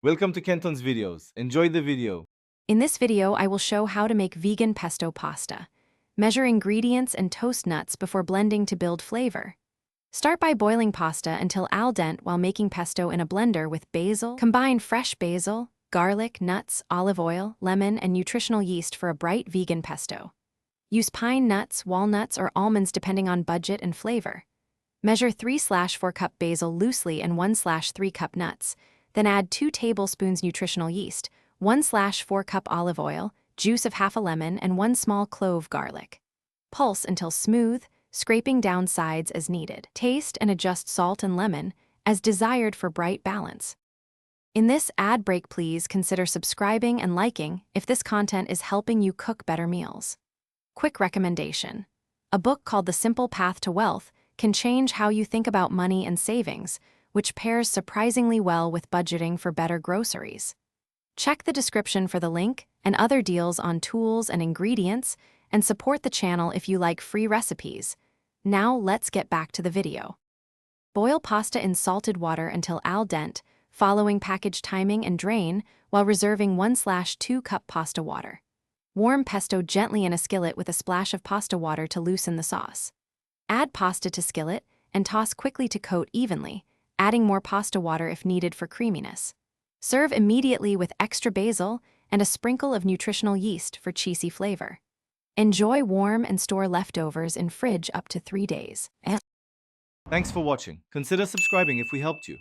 Welcome to Kenton's videos. Enjoy the video. In this video, I will show how to make vegan pesto pasta. Measure ingredients and toast nuts before blending to build flavor. Start by boiling pasta until al dente while making pesto in a blender with basil. Combine fresh basil, garlic, nuts, olive oil, lemon, and nutritional yeast for a bright vegan pesto. Use pine nuts, walnuts, or almonds depending on budget and flavor. Measure 3/4 cup basil loosely and 1/3 cup nuts. Then add 2 tablespoons nutritional yeast, 1/4 cup olive oil, juice of half a lemon, and 1 small clove garlic. Pulse until smooth, scraping down sides as needed. Taste and adjust salt and lemon, as desired for bright balance. In this ad break, please consider subscribing and liking if this content is helping you cook better meals. Quick recommendation. A book called The Simple Path to Wealth can change how you think about money and savings, which pairs surprisingly well with budgeting for better groceries. Check the description for the link and other deals on tools and ingredients, and support the channel if you like free recipes. Now let's get back to the video. Boil pasta in salted water until al dente, following package timing, and drain while reserving 1/2 cup pasta water. Warm pesto gently in a skillet with a splash of pasta water to loosen the sauce. Add pasta to skillet and toss quickly to coat evenly, adding more pasta water if needed for creaminess. Serve immediately with extra basil and a sprinkle of nutritional yeast for cheesy flavor. Enjoy warm and store leftovers in fridge up to 3 days. Thanks for watching. Consider subscribing if we helped you.